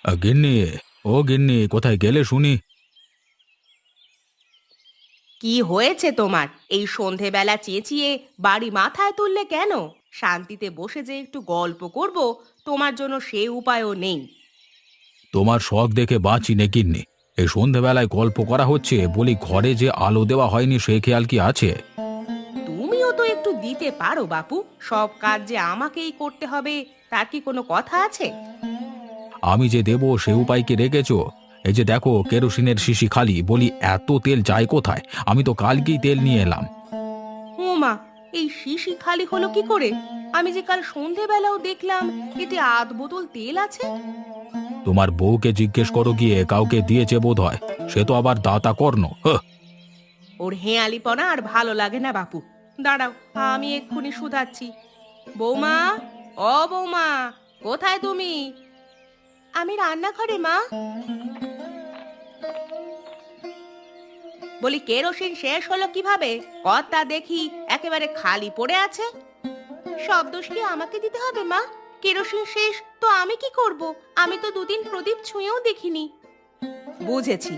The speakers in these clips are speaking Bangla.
গিন্নি, ও গিন্নি, কোথায় গেলে শুনি? কি হয়েছে তোমার? এই সন্ধেবেলা চেঁচিয়ে বাড়ি মাথায় তুললে কেন? শান্তিতে বসে যে একটু গল্প করব, তোমার জন্য সে উপায়ও নেই। তোমার শখ দেখে বাঁচি নে গিন্নি। এই সন্ধেবেলায় গল্প করা হচ্ছে বলি, ঘরে যে আলো দেওয়া হয়নি সে খেয়াল কি আছে? তুমিও তো একটু দিতে পারো বাপু। সব কাজ যে আমাকেই করতে হবে তার কি কোনো কথা আছে? আমি যে দেবো সে উপায় কি রেখেছো? এই যে দেখো, কেরোসিনের শিশি খালি, বলি এত তেল যায় কোথায়? আমি তো কালকেই তেল নিয়ে এলাম। মা, এই শিশি খালি হলো কি করে? আমি যে কাল সন্ধেবেলাও দেখলাম এতে আধ বোতল তেল আছে। তোমার বউকে জিজ্ঞেস করো গিয়ে, কাউকে দিয়েছে বোধ হয়। সে তো আবার দাতা কর্ণ। ওর হেঁয়ালিপনা আর ভালো লাগে না বাপু। দাঁড়াও, আমি এক্ষুনি শুধাচ্ছি। বৌমা, ও বৌমা, কোথায় তুমি? আমি রান্নাঘরে মা। বলি কেরোসিন শেষ হলো কিভাবে? কর্তা দেখি একেবারে খালি পড়ে আছে। সব দোষ কি আমাকে দিতে হবে মা? কেরোসিন শেষ তো আমি কি করব? আমি তো দুদিন প্রদীপ ছুঁয়েও দেখিনি। বুঝেছি,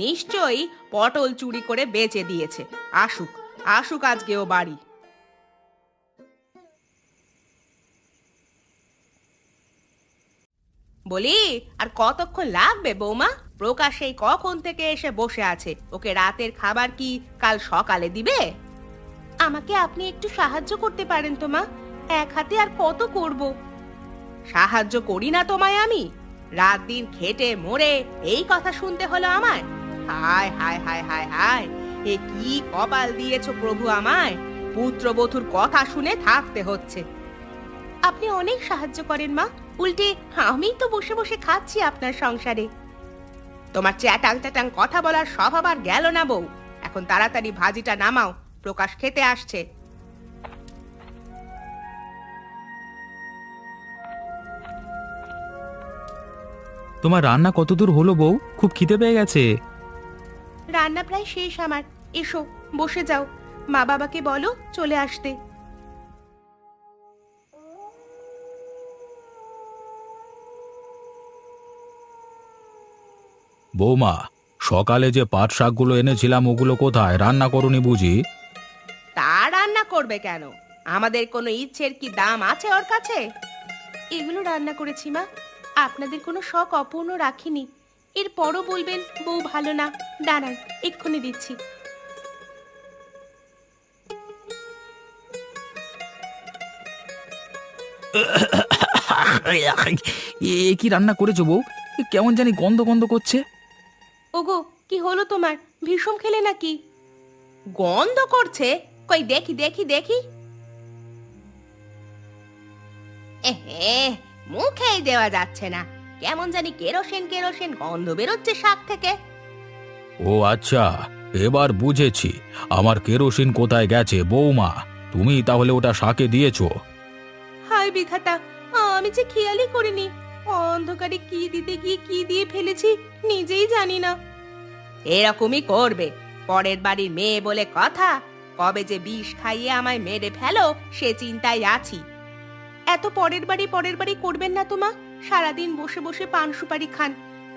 নিশ্চয়ই পটল চুরি করে বেচে দিয়েছে। আসুক, আসুক আজকেও বাড়ি। বলি, আর কতক্ষণ লাগবে বৌমা? প্রকাশ সেই কখন থেকে এসে বসে আছে। ওকে রাতের খাবার কি কাল সকালে দিবে? আমাকে আপনি একটু সাহায্য করতে পারেন তো মা? এক হাতে আর কত করব? সাহায্য করি না তোমায় আমি? রাত দিন খেটে মরে এই কথা শুনতে হলো আমায়? হায় হায় হায় হায় হায়, এ কি কপাল দিয়েছো প্রভু আমায়! পুত্রবধূর কথা শুনে থাকতে হচ্ছে। আপনি অনেক সাহায্য করেন মা। উল্টে আমিই তো বসে বসে খাচ্ছি আপনার সংসারে। তোমার চ্যাটাং চ্যাটাং কথা বলার স্বভাব আর গেল না বউ। এখন তাড়াতাড়ি ভাজিটা নামাও, প্রকাশ খেতে আসছে। তোমার রান্না কতদূর হলো বউ? খুব খিদে পেয়ে গেছে। রান্না প্রায় শেষ আমার। এসো, বসে যাও। মা বাবাকে বলো চলে আসতে। বৌমা, সকালে যে পাট শাকগুলো এনেছিলাম ওগুলো কোথায়? রান্না করনি বুঝি? তা রান্না করবে কেন? আমাদের কোনো ইচ্ছের কি দাম আছে ওর কাছে? এগুলো রান্না করেছি মা। আপনাদের কোনো শখ অপূর্ণ রাখিনি। এরপরও বলবেন বউ ভালো না। দাঁড়ান, এক্ষুনি দিচ্ছি। কি রান্না করেছো বউ? কেমন জানি গন্ধ গন্ধ করছে। ওগো, কি হলো তোমার? ভীষণ খেলে নাকি? গন্ধ করছে? কই দেখি দেখি দেখি। এহে, মুখেই দেওয়া যাচ্ছে না। কেমন জানি কেরোসিন কেরোসিন গন্ধ বেরোচ্ছে শাক থেকে। ও আচ্ছা, এবার বুঝেছি। আমার কেরোসিন কোথায় গেছে বৌমা? তুমি তাহলে ওটা শাকে দিয়েছো? হায় বিধাতা, আমি যে খেয়ালই করিনি। অন্ধকারে কি দিতে গিয়ে কি দিয়ে ফেলেছি নিজেই জানি না। এরকমই করবে। পরের বাড়ির মেয়ে বলে কথা। কবে যে বিষ খাইয়ে আমায় মেরে ফেলো সে চিন্তায় আছি। এত পরের বাড়ি করবেন না তো মা। সারাদিন বসে বসে পান সুপারি খান।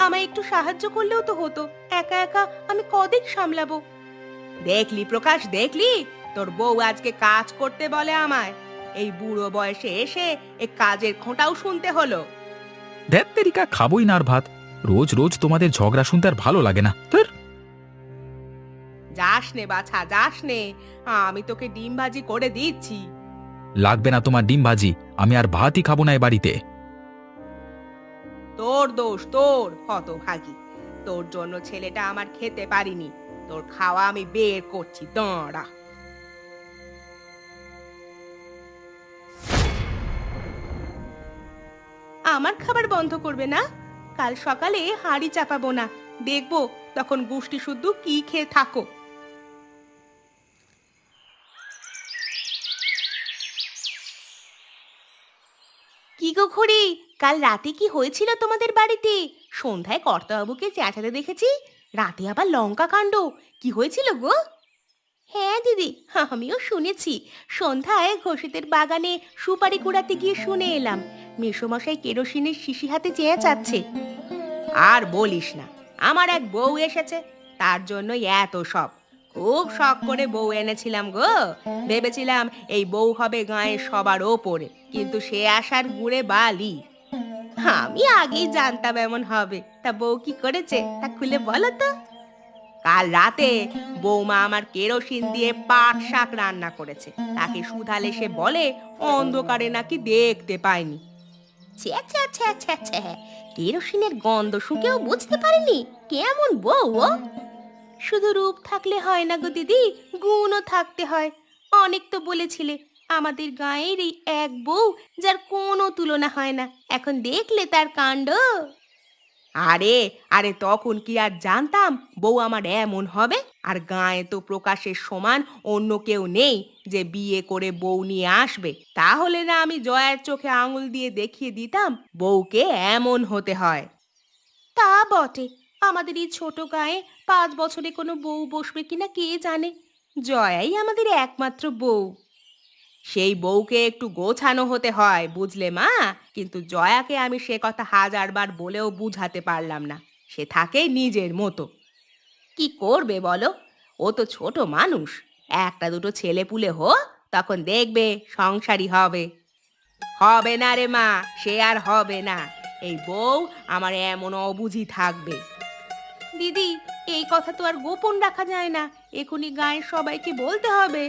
আমায় একটু সাহায্য করলেও তো হতো। একা একা আমি কদিন সামলাবো? দেখলি প্রকাশ, দেখলি? তোর বউ আজকে কাজ করতে বলে আমায়। এই বুড়ো বয়সে এসে এ কাজের খোঁটাও শুনতে হলো। ধ্যাত তেরিকা, খাবোই না আর ভাত। রোজ রোজ তোমাদের ঝগড়া শুনতে আর ভালো লাগে না। ধুর। যাস নে বাছা, যাস নে। আমি তোকে ডিম ভাজি করে দিচ্ছি। লাগবে না তোমার ডিম ভাজি। আমি আর ভাতই খাবো না এ বাড়িতে। তোর দোষ, তোর হতভাগী। তোর জন্য ছেলেটা আমার খেতে পারিনি। তোর খাওয়া আমি বের করছি, দাঁড়া। আমার খাবার বন্ধ করবে না? কাল সকালে হাঁড়ি চাপাবো না। দেখবো তখন গুষ্টি শুদ্ধ কি খেয়ে থাকো। কি গো খুড়ি, কাল রাতে কি হয়েছিল তোমাদের বাড়িতে? সন্ধ্যায় কর্তাবাবুকে চেঁচাতে দেখেছি। রাতে আবার লঙ্কা কাণ্ড। কি হয়েছিল গো? হ্যাঁ দিদি, আমিও শুনেছি। সন্ধ্যায় ঘোষেতের বাগানে সুপারি কুড়াতে গিয়ে শুনে এলাম। মেসোমশাই কেরোসিনের শিশি হাতে চেয়ে যাচ্ছে। আর বলিস না, আমার এক বউ এসেছে, তার জন্যই এত সব। খুব শখ করে বউ এনেছিলাম গো। ভেবেছিলাম এই বউ হবে গাঁয়ের সবার ওপরে, কিন্তু সে আসার গুড়ে বালি। আমি আগেই জানতাম এমন হবে। তা বউ কি করেছে তা খুলে বলো তো। কাল রাতে বৌমা আমার কেরোসিন দিয়ে পাট শাক রান্না করেছে। তাকে শুধালে সে বলে অন্ধকারে নাকি দেখতে পায়নি। ছ্যা ছ্যা ছ্যা ছ্যা ছ্যা, কেরোসিনের গন্ধ শুকেও বুঝতে পারেনি? কেমন বউ ও! শুধু রূপ থাকলে হয় না গো দিদি, গুণও থাকতে হয়। অনেক তো বলেছিলে আমাদের গাঁয়ের এই এক বউ যার কোনো তুলনা হয় না। এখন দেখলে তার কাণ্ড। আরে আরে তখন কি আর জানতাম বউ আমার এমন হবে? আর গাঁয়ে তো প্রকাশের সমান অন্য কেউ নেই যে বিয়ে করে বউ নিয়ে আসবে। তাহলে না আমি জয়ার চোখে আঙুল দিয়ে দেখিয়ে দিতাম বউকে এমন হতে হয়। তা বটে, আমাদের এই ছোট গায়ে 5 বছরে কোনো বউ বসবে কিনা কে জানে। জয়াই আমাদের একমাত্র বউ। সেই বউকে একটু গোছানো হতে হয় বুঝলে মা। কিন্তু জয়াকে আমি সে কথা হাজারবার বলেও বুঝাতে পারলাম না। সে থাকে নিজের মতো। কি করবে বলো, ও তো ছোট মানুষ। একটা দুটো ছেলে পুলে তখন দেখবে সংসারী হবে। হবে না রে মা, সে আর হবে না। এই বউ আমার এমন অবুঝি থাকবে। দিদি, এই কথা তো আর গোপন রাখা যায় না, এখনই গায়ের সবাইকে বলতে হবে।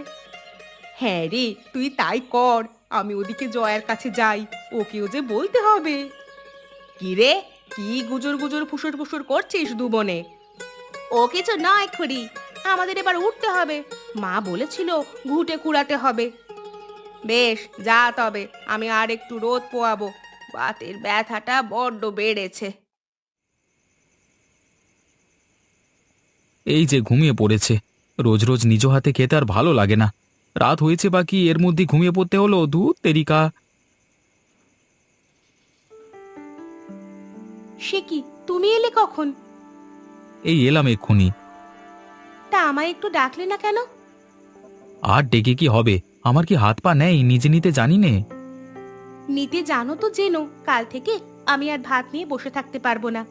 হ্যাঁ রে, তুই তাই কর। আমি ওদিকে জয়ার কাছে যাই, ওকেও যে বলতে হবে। কি রে, কি গুজর গুজর ফুসুর ফুসুর করছিস দুবনে? ও কিছু নয় খুড়ি, আমাদের এবার উঠতে হবে। মা বলেছিল ঘুটে কুড়াতে হবে। বেশ, যা তবে, আমি আর একটু রোদ পোয়াবো। বাতের ব্যথাটা বড্ড বেড়েছে। এই যে ঘুমিয়ে পড়েছে। রোজ রোজ নিজ হাতে খেতে আর ভালো লাগে না। রাত হয়েছে বাকি, এর মধ্যে ঘুমিয়ে পড়তে হলো, ধুর তেরিকা। সে কি, তুমি এলে কখন? এই এলাম এক্ষুনি। তা আমায় একটু ডাকলে না কেন? আর ডেকে কি হবে? আমার কি হাত পা নেই, নিজে নিতে জানি নে। নিতে জানো তো জেনো, কাল থেকে আমি আর ভাত নিয়ে বসে থাকতে পারবো না।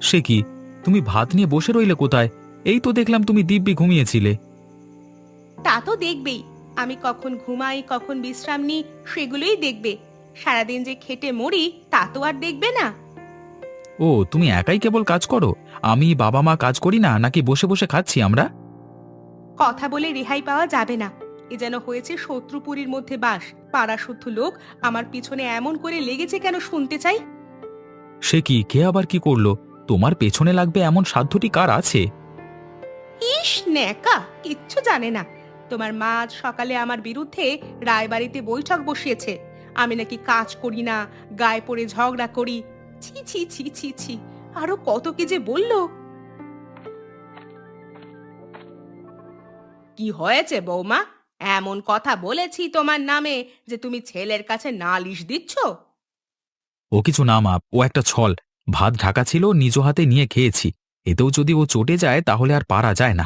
সে কি, তুমি ভাত নিয়ে বসে রইলে কোথায়? এই তো দেখলাম তুমি দিব্যি ঘুমিয়েছিলে। তা তো দেখবেই, আমি কখন ঘুমাই কখন বিশ্রাম নিই সেগুলোই দেখবে। সারাদিন যে খেটে মরি তা তো আর দেখবে না। ও, তুমি একাই কেবল কাজ করো? আমি বাবা মা কাজ করি না নাকি? বসে বসে খাচ্ছি আমরা। কথা বলে রেহাই পাওয়া যাবে না। এ যেন হয়েছে শত্রুপুরীর মধ্যে বাস। পাড়া শুদ্ধ লোক আমার পিছনে এমন করে লেগেছে কেন শুনতে চাই। সে কি, কে আবার কি করলো? তোমার পেছনে লাগবে এমন সাধ্যটি কার আছে? ইস ন্যাকা, কিচ্ছু জানে না। তোমার মা আজ সকালে আমার বিরুদ্ধে রায়বাড়িতে বৈঠক বসিয়েছে। আমি নাকি কাজ করি না, গায়ে পড়ে ঝগড়া করি। ছি ছি ছি ছি ছি, আরো কত কি যে বললো। কি হয়েছে বৌমা? এমন কথা বলেছি তোমার নামে যে তুমি ছেলের কাছে নালিশ দিচ্ছ? ও কিছু না মা, ও একটা ছল। ভাত ঢাকা ছিল, নিজ হাতে নিয়ে খেয়েছি। এতেও যদি ও চটে যায় তাহলে আর পারা যায় না।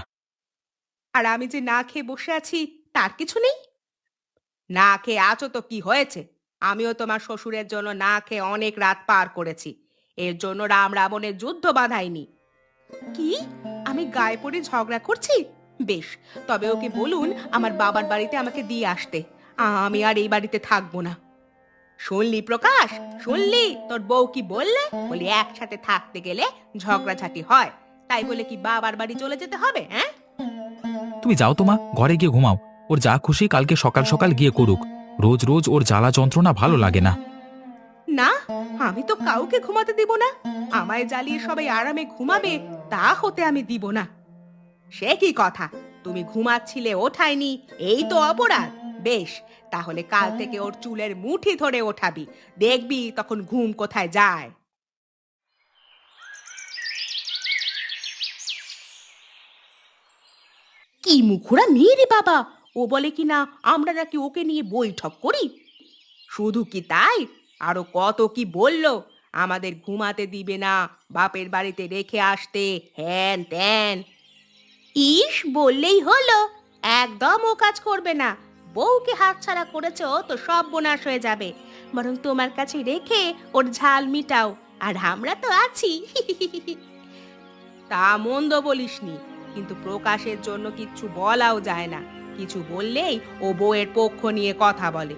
আর আমি যে না খেয়ে বসে আছি তার কিছু নেই? না খেয়ে আছো তো কি হয়েছে? আমিও তোমার শ্বশুরের জন্য না খেয়ে অনেক রাত পার করেছি। এর জন্য রাম রাবণের যুদ্ধ বাঁধাইনি। কি, আমি গায়ে পড়ে ঝগড়া করছি? বেশ, তবে ওকে বলুন আমার বাবার বাড়িতে আমাকে দিয়ে আসতে। আমি আর এই বাড়িতে থাকবো না। শুনলি প্রকাশ, শুনলি তোর বউ কি বললে? বলি একসাথে থাকতে গেলে ঝগড়াঝাটি হয়, তাই বলে কি বাবার বাড়ি চলে যেতে হবে? হ্যাঁ, তুমি যাও তো মা, ঘরে গিয়ে ঘুমাও। ওর যা খুশি কালকে সকাল সকাল গিয়ে করুক। রোজ রোজ ওর জ্বালা যন্ত্রণা ভালো লাগে না। না, আমি তো কাউকে ঘুমাতে দিব না। আমায় জ্বালিয়ে সবাই আরামে ঘুমাবে তা হতে আমি দিব না। সে কি কথা, তুমি ঘুমাচ্ছিলে ওঠায়নি, এই তো অপরাধ। বেশ, তাহলে কাল থেকে ওর চুলের মুঠি ধরে ওঠাবি, দেখবি তখন ঘুম কোথায় যায়। কি মুখোরা মেয়ে রে বাবা! ও বলে কি না আমরা নাকি ওকে নিয়ে বৈঠক করি। শুধু কি তাই, আরো কত কি বললো। আমাদের ঘুমাতে দিবে না, বাপের বাড়িতে রেখে আসতে, হ্যান ত্যান। ইস, বললেই হলো, একদম ও কাজ করবে না। বউকে হাতছাড়া করেছো তো সব বোনাশ হয়ে যাবে। বরং তোমার কাছে রেখে ওর ঝাল মিটাও, আর আমরা তো আছি। তা মন্দ বলিসনি, কিন্তু প্রকাশের জন্য কিচ্ছু বলাও যায় না। কিছু বললেই ও বউয়ের পক্ষ নিয়ে কথা বলে।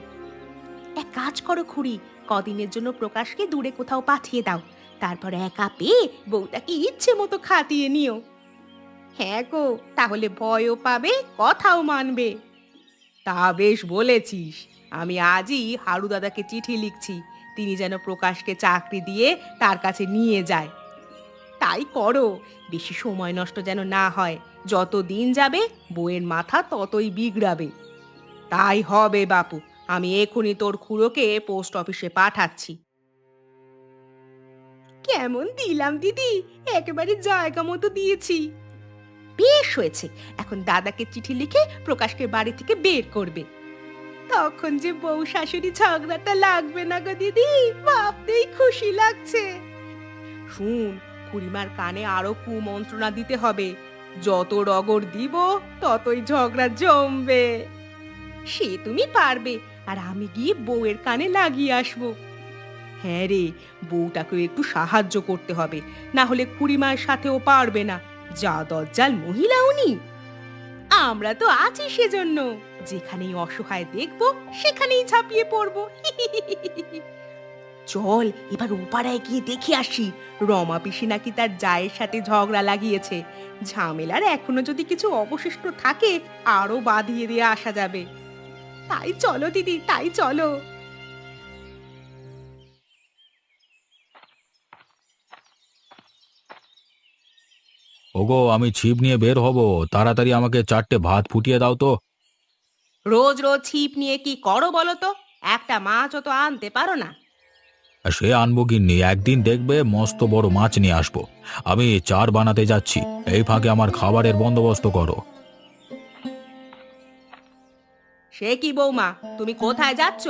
এক কাজ করো খুড়ি, কদিনের জন্য প্রকাশকে দূরে কোথাও পাঠিয়ে দাও, তারপর একা পেয়ে বউটাকে ইচ্ছে মতো খাটিয়ে নিও। হ্যাঁ গো, তাহলে ভয়ও পাবে, কথাও মানবে। তা বেশ বলেছিস। আমি আজই হারু দাদাকে চিঠি লিখছি, তিনি যেন প্রকাশকে চাকরি দিয়ে তার কাছে নিয়ে যায়। তাই করো, বেশি সময় নষ্ট যেন না হয়। যত দিন যাবে বউয়ের মাথা ততই বিগড়াবে। তাই হবে বাপু, আমি এখনই তোর খুড়োকে পোস্ট অফিসে পাঠাচ্ছি। কেমন দিলাম দিদি? একেবারে জায়গা মতো দিয়েছি। বেশ হয়েছে, এখন দাদাকে চিঠি লিখে প্রকাশকে বাড়ি থেকে বের করবে। তখন যে বউ শাশুড়ি ঝগড়াটা লাগবে না গো দিদি, ভাবতেই খুশি লাগছে। শুন, খুড়িমার কানে আরো কুমন্ত্রণা দিতে হবে। যত রগর দিব ততই ঝগড়া জমবে। সে তুমি পারবে, আর আমি গিয়ে বউয়ের কানে লাগিয়ে আসবো। হ্যাঁ রে, বউটাকে একটু সাহায্য করতে হবে, না হলে খুড়িমার সাথেও পারবে না। যা দজ্জাল মহিলা উনি। আমরা তো আছি সেজন্য, যেখানেই অসহায় দেখবো সেখানেই ঝাঁপিয়ে পড়বো। চল এবার ওপাড়ায় গিয়ে দেখে আসি, রমা পিসি নাকি তার জায়ের সাথে ঝগড়া লাগিয়েছে। ঝামেলার এখনো যদি কিছু অবশিষ্ট থাকে আরো বাঁধিয়ে দিয়ে আসা যাবে। তাই চলো দিদি, তাই চলো। ওগো, আমি ছিপ নিয়ে বের হব, তাড়াতাড়ি আমাকে 4টে ভাত ফুটিয়ে দাও তো। রোজ রোজ ছিপ নিয়ে কি করো বলো তো? একটা মাছও তো আনতে পারো না। সে আনবো গিন্নি, একদিন দেখবে মস্ত বড় মাছ নিয়ে আসবো। আমি চার বানাতে যাচ্ছি, এই ফাঁকে আমার খাবারের বন্দোবস্ত করো। সে কি বৌমা, তুমি কোথায় যাচ্ছ?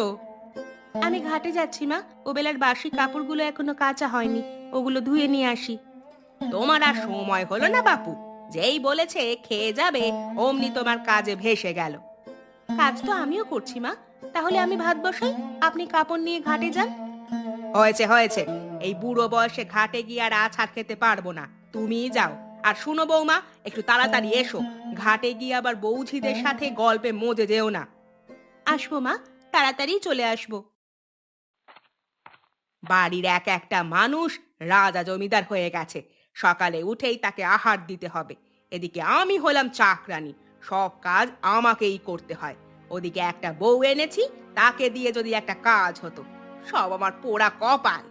আমি ঘাটে যাচ্ছি মা, ও বেলার বাসি কাপড়গুলো এখনো কাঁচা হয়নি, ওগুলো ধুয়ে নিয়ে আসি। তোমার আর সময় হলো না বাপু, যেই বলেছে খেয়ে যাবে অমনি তোমার কাজে ভেসে গেল। কাজ তো আমিও করছি মা, তাহলে আমি ভাত বসাই, আপনি কাপড় নিয়ে ঘাটে যান। হয়েছে হয়েছে, এই বুড়ো বয়সে ঘাটে গিয়ে আর আছাড় খেতে পারবো না, তুমিই যাও। আর শুনো বৌমা, একটু তাড়াতাড়ি এসো, ঘাটে গিয়ে আবার বৌঝিদের সাথে গল্পে মজে যেও না। আসবো মা, তাড়াতাড়ি চলে আসবো। বাড়ির এক একটা মানুষ রাজা জমিদার হয়ে গেছে, সকালে উঠেই তাকে আহার দিতে হবে। এদিকে আমি হলাম চাকরানী, সব কাজ আমাকেই করতে হয়। ওদিকে একটা বউ এনেছি, তাকে দিয়ে যদি একটা কাজ হতো। সব আমার পোড়া কপাল।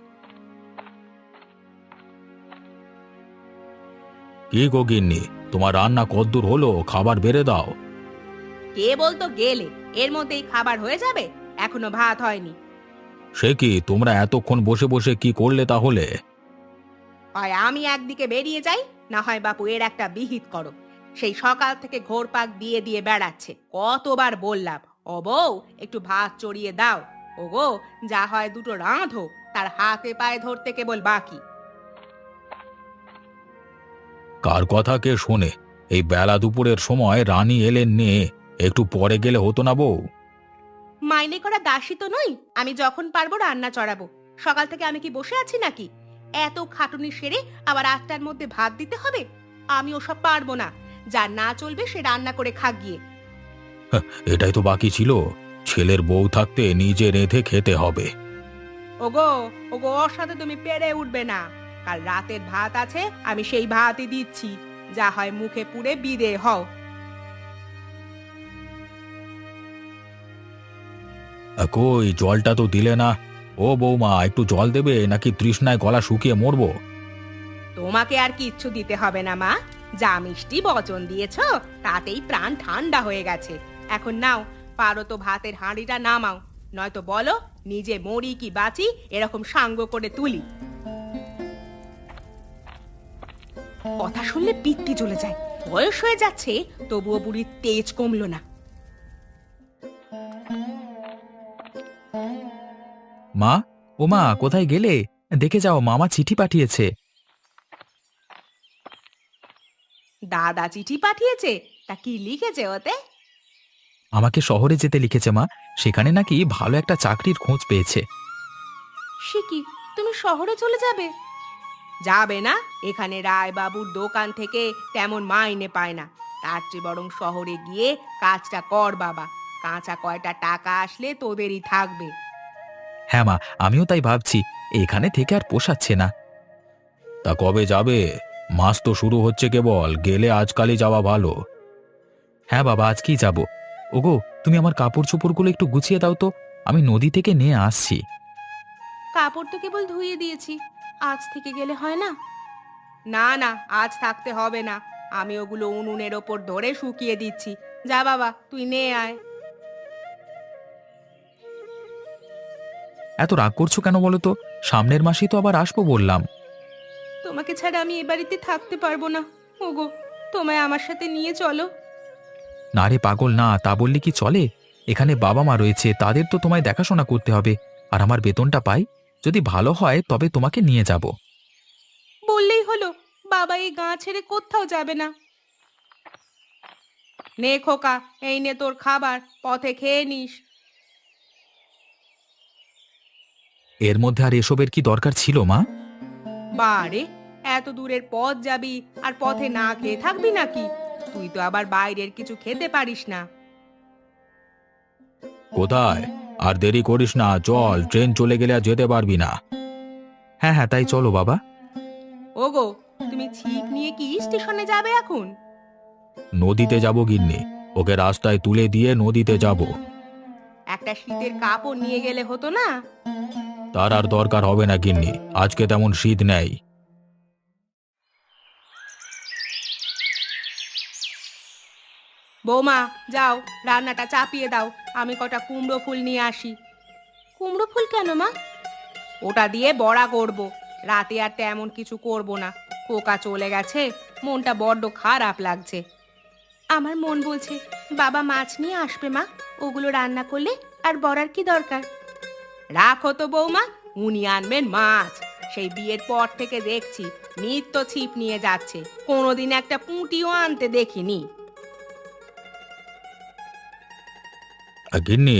কি গো গিন্নি, তোমার রান্না কদ্দূর হলো? খাবার বেড়ে দাও। কে বলতো গেলে, এর মধ্যেই খাবার হয়ে যাবে? এখনো ভাত হয়নি। সে কি, তোমরা এতক্ষণ বসে বসে কি করলে তাহলে? হয় আমি একদিকে বেরিয়ে যাই, না হয় বাপু এর একটা বিহিত করো। সেই সকাল থেকে ঘোরপাক দিয়ে দিয়ে বেড়াচ্ছে, কতবার বললাম ও বউ একটু ভাত চড়িয়ে দাও, ও গো যা হয় দুটো রাঁধো, তার হাতে পায়ে ধরতে কেবল বাকি। কার কথা কে শোনে? এই বেলা দুপুরের সময় রানী এলেন নে, একটু পরে গেলে হতো না বউ? মাইনে করা দাসী তো নই, আমি যখন পারবো রান্না চড়াবো। সকাল থেকে আমি কি বসে আছি নাকি? এত খাটুনি সেরে আবার 8টার মধ্যে ভাত দিতে হবে? আমি ওসব পারবো না, যা না চলবে সে রান্না করে খাক গিয়ে। এটাই তো বাকি ছিল, ছেলের বউ থাকতে নিজে রেঁধে খেতে হবে। ওগো, ওগো, ওর সাথে তুমি পেরে উঠবে না। কাল রাতের ভাত আছে, আমি সেই ভাতই দিচ্ছি, যা হয় মুখে পুড়ে বিদে হও। কই, জলটা তো দিলে না। ও বৌমা, একটু জল দেবে নাকি তৃষ্ণায় গলা শুকিয়ে মরবো? তোমাকে আর কিচ্ছু দিতে হবে না মা, যা মিষ্টি বচন দিয়েছো তাতেই প্রাণ ঠান্ডা হয়ে গেছে। এখন নাও, পারো তো ভাতের হাঁড়িটা নামাও, নয়তো বলো নিজে মরি কি বাঁচি এরকম সাঙ্গ করে তুলি। কথা শুনলে পিত্তি চলে যায়, বয়স হয়ে যাচ্ছে তবুও বুড়ির তেজ কমলো না। মা, ও মা, কোথায় গেলে? দেখে যাও, মামা চিঠি পাঠিয়েছে। দাদা চিঠি পাঠিয়েছে? তা কি লিখেছে ওতে? আমাকে শহরে যেতে লিখেছে মা। সেখানে নাকি ভালো একটা চাকরির খোঁজ পেয়েছে। সে কি, তুমি শহরে চলে যাবে? যাবে না? এখানে রায়বাবুর দোকান থেকে তেমন মাইনে পায় না। তার চেয়ে বরং শহরে গিয়ে কাজটা কর বাবা। কাঁচা কয়টা টাকা আসলে তোদেরই থাকবে। হ্যাঁ মা, আমিও তাই ভাবছি। এখানে থেকে আর পোষাচ্ছে না। তা কবে যাবে? মাস তো শুরু হচ্ছে, কেবল গেলে আজকালই যাওয়া ভালো। হ্যাঁ বাবা, আজকেই যাব। ওগো, তুমি আমার কাপড় চোপড়গুলো একটু গুছিয়ে দাও তো। আমি নদী থেকে নিয়ে আসছি। কাপড় তো কেবল ধুয়ে দিয়েছি, আজ থেকে গেলে হয় না? না না, আজ থাকতে হবে না। আমি ওগুলো উনুনের ওপর ধরে শুকিয়ে দিচ্ছি। যা বাবা, তুই নে আয়। এত রাগ করছো কেন বলো তো? সামনের মাসেই তো আবার আসবো বললাম। তোমাকে ছাড়া আমি এ বাড়িতে থাকতে পারবো না। ওগো, তোমায় আমার সাথে নিয়ে চলো। না রে পাগল, না, তা বললে কি চলে? এখানে বাবা মা রয়েছে, তাদের তো তোমায় দেখাশোনা করতে হবে। আর আমার বেতনটা পাই, যদি ভালো হয় তবে তোমাকে নিয়ে যাব। বললেই হলো, বাবা এই গাঁ ছেড়ে কোথাও যাবে না। নে খোকা, এই নে তোর খাবার, পথে খেয়ে নিস। এর মধ্যে আর এসবের কি দরকার ছিল মা? বারে, এত দূরের পথ যাবি আর পথে না খেয়ে থাকবি নাকি? তুই তো আবার বাইরের কিছু খেতে পারিস না। কোথায়? আর দেরি করিস না, চল, ট্রেন চলে গেলে আর যেতে পারবি না। হ্যাঁ হ্যাঁ, তাই চলো বাবা। ওগো, তুমি ছিপ নিয়ে কি স্টেশনে যাবে এখন? নদীতে যাব গিন্নি, ওকে রাস্তায় তুলে দিয়ে নদীতে যাব। একটা শীতের কাপড় নিয়ে গেলে হতো না? তার আর দরকার হবে না গিন্নি, আজকে তেমন শীত নেই। বৌমা, যাও, রান্নাটা চাপিয়ে দাও। আমি কটা কুমড়ো ফুল নিয়ে আসি। কুমড়ো ফুল কেন মা? ওটা দিয়ে বড়া করব। রাতে আর তেমন কিছু করব না। পোকা চলে গেছে, মনটা বড্ড খারাপ লাগছে। আমার মন বলছে বাবা মাছ নিয়ে আসবে মা, ওগুলো রান্না করলে আর বড়ার কি দরকার। রাখো তো বৌমা, উনি আনবেন মাছ। সেই বিয়ের পর থেকে দেখছি নিত্য ছিপ নিয়ে যাচ্ছে, কোনোদিন একটা পুঁটিও আনতে দেখিনি। গিন্নি,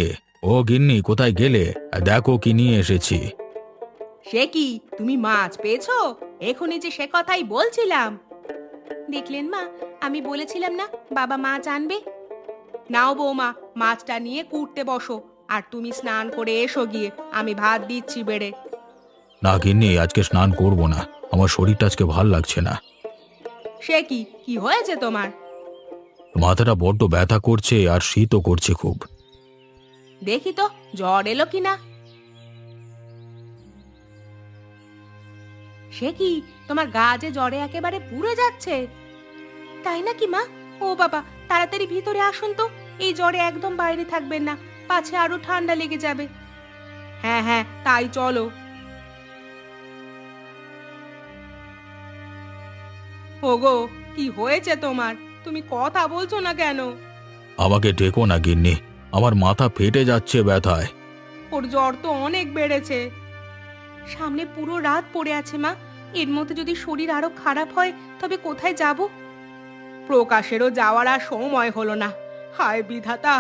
ও গিন্নি, কোথায় গেলে? দেখো কি নিয়ে এসেছি। সে কি, তুমি মাছ পেয়েছো? এখনই যে সে কথাই বলছিলাম। দেখলেন মা, আমি বলেছিলাম না বাবা মাছ আনবে। নাও বৌমা, মাছটা নিয়ে কুটতে বসো। আর তুমি স্নান করে এসো গিয়ে, আমি ভাত দিচ্ছি বেড়ে। না গিন্নি, আজকে স্নান করব না, আমার শরীরটা আজকে ভাল লাগছে না। সে কি, কি হয়েছে তোমার? মাথাটা বড্ড ব্যথা করছে আর শীতও করছে খুব। দেখি তো জ্বর এলো কিনা। সে কি, তোমার গা যে জ্বরে একেবারে পুড়ে যাচ্ছে। তাই নাকি মা? ও বাবা, তাড়াতাড়ি ভিতরে আসুন তো। এই জ্বরে একদম বাইরে থাকবেন না, পাছে আরো ঠান্ডা লেগে যাবে। হ্যাঁ হ্যাঁ, তাই চলো। ওগো, কি হয়েছে তোমার? তুমি কথা বলছো না কেন? আমাকে ডেকো না গিন্নি, আমার মাথা ফেটে যাচ্ছে ব্যথায়। ওর জ্বর তো অনেক বেড়েছে। সামনে পুরো রাত পড়ে আছে মা, এর মধ্যে যদি শরীর আরো খারাপ হয় তবে কোথায় যাব? প্রকাশেরও যাওয়ার আর সময় হলো না। হায় বিধাতা,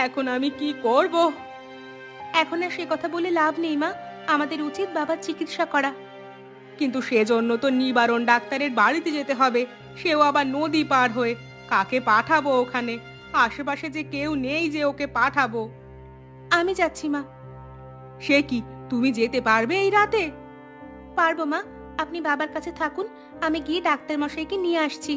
এখন আমি কি করব? এখন আর সে কথা বলে লাভ নেই মা, আমাদের উচিত বাবার চিকিৎসা করা। কিন্তু সেজন্য তো নিবারণ ডাক্তারের বাড়িতে যেতে হবে, সেও আবার নদী পার হয়ে। কাকে পাঠাবো ওখানে? আশেপাশে যে কেউ নেই যে ওকে পাঠাবো। আমি যাচ্ছি মা। সে কি, তুমি যেতে পারবে এই রাতে? পারবো মা, আপনি বাবার কাছে থাকুন, আমি গিয়ে ডাক্তার মশাইকে নিয়ে আসছি।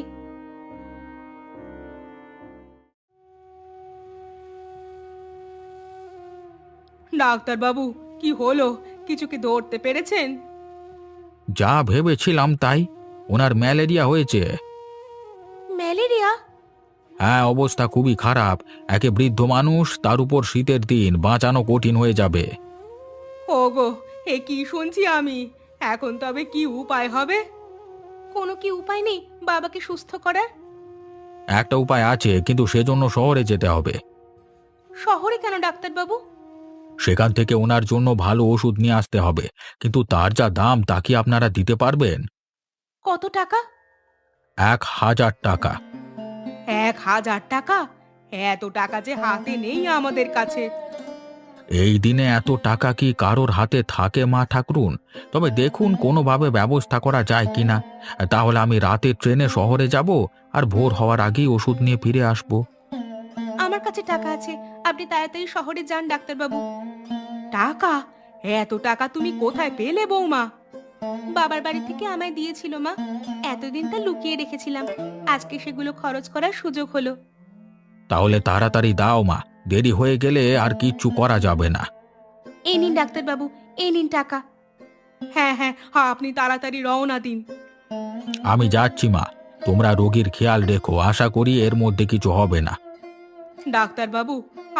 ডাক্তার বাবু, কি হলো? কিছু কি ধরতে পেরেছেন? যা ভেবেছিলাম তাই, ওনার ম্যালেরিয়া হয়েছে। ম্যালেরিয়া? হ্যাঁ, অবস্থা খুবই খারাপ। একে বৃদ্ধ মানুষ, তার উপর শীতের দিন, বাঁচানো কঠিন হয়ে যাবে। ওগো, এ কি শুনছি আমি? এখন তবে কি উপায় হবে? কোনো কি উপায় নেই বাবাকে সুস্থ করার? একটা উপায় আছে, কিন্তু সেজন্য শহরে যেতে হবে। শহরে কেন ডাক্তার বাবু? সেখান থেকে ওনার জন্য ভালো ওষুধ নিয়ে আসতে হবে, কিন্তু তার যা দাম তা কি আপনারা দিতে পারবেন? কত টাকা? 1000 টাকা। 1000 টাকা? এত টাকা যে হাতে নেই আমাদের কাছে। এই দিনে এত টাকা কি কারোর হাতে থাকে মা ঠাকরুন? তবে দেখুন কোনোভাবে ব্যবস্থা করা যায় কিনা। তাহলে আমি রাতে ট্রেনে শহরে যাব, আর ভোর হওয়ার আগেই ওষুধ নিয়ে ফিরে আসব। আমার কাছে টাকা আছে, আপনি তাড়াতাড়ি শহরে যান ডাক্তারবাবু। টাকা? এত টাকা তুমি কোথায় পেলে বৌমা? বাবার বাড়ি থেকে আমায় দিয়েছিল মা। এতদিন তা লুকিয়ে রেখেছিলাম, আজকে সেগুলো খরচ করার সুযোগ হলো। তাহলে তাড়াতাড়ি দাও মা, দেরি হয়ে গেলে আর কিচ্ছু করা যাবে না। এই নিন ডাক্তারবাবু, এই নিন টাকা। হ্যাঁ হ্যাঁ, আপনি তাড়াতাড়ি রওনা দিন। আমি যাচ্ছি মা, তোমরা রোগীর খেয়াল রেখো, আশা করি এর মধ্যে কিছু হবে না। ডাক্তারবাবু,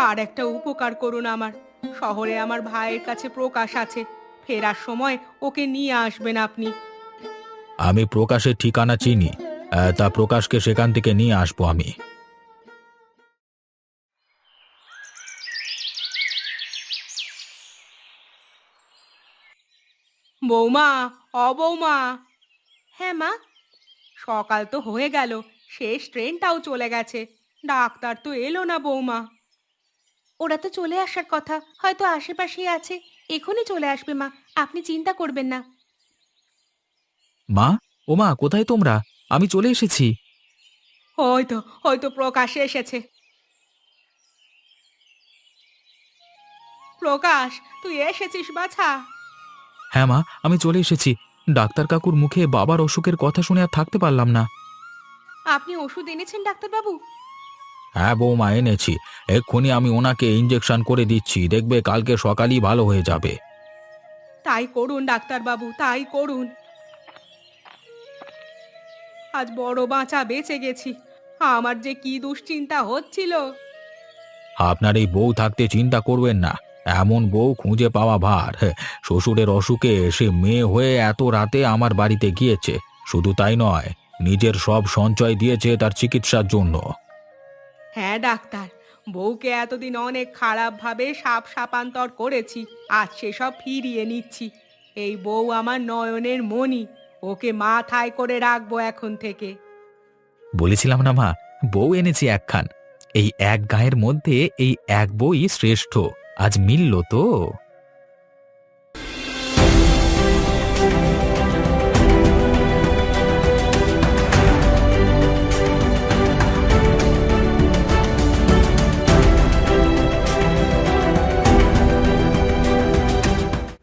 আর একটা উপকার করুন আমার। শহরে আমার ভাইয়ের কাছে প্রকাশ আছে, ফেরার সময় ওকে নিয়ে আসবেন আপনি। আমি প্রকাশের ঠিকানা চিনি, তা প্রকাশকে সেখান থেকে নিয়ে আসবো আমি। বৌমা, অ বৌমা। হ্যাঁ মা। সকাল তো হয়ে গেল, শেষ ট্রেনটাও চলে গেছে, ডাক্তার তো এলো না বৌমা। ওরা তো চলে আসার কথা, হয়তো আশেপাশেই আছে, এখনই চলে আসবে মা, আপনি চিন্তা করবেন না। মা, ও মা, কোথায় তোমরা? আমি চলে এসেছি। হয়তো হয়তো প্রকাশ এসেছে। প্রকাশ, তুই এসেছিস বাছা? হ্যাঁ মা, আমি চলে এসেছি। ডাক্তার কাকুর মুখে বাবার অসুখের কথা শুনে আর থাকতে পারলাম না। আপনি ওষুধ এনেছেন ডাক্তারবাবু? হ্যাঁ বৌমা, এনেছি। এক্ষুনি আমি ওনাকে ইঞ্জেকশন করে দিচ্ছি, দেখবে কালকে সকালই ভালো হয়ে যাবে। তাই করুন ডাক্তারবাবু, তাই করুন। আজ বড় বাঁচা বেঁচে গেছি, আমার যে কি দুশ্চিন্তা হচ্ছিল। আপনার এই বউ থাকতে চিন্তা করবেন না, এমন বউ খুঁজে পাওয়া ভার। শ্বশুরের অসুখে সে মেয়ে হয়ে এত রাতে আমার বাড়িতে গিয়েছে। শুধু তাই নয়, নিজের সব সঞ্চয় দিয়েছে তার চিকিৎসার জন্য। হ্যাঁ ডাক্তার, বউকে এতদিন অনেক খারাপভাবে সাপ সাপান্তর করেছি, আজ সেসব ফিরিয়ে নিচ্ছি। এই বউ আমার নয়নের মণি, ওকে মাথায় করে রাখবো এখন থেকে। বলেছিলাম না মা, বউ এনেছি একখান। এই এক গায়ের মধ্যে এই এক বই শ্রেষ্ঠ। আজ মিলল তো।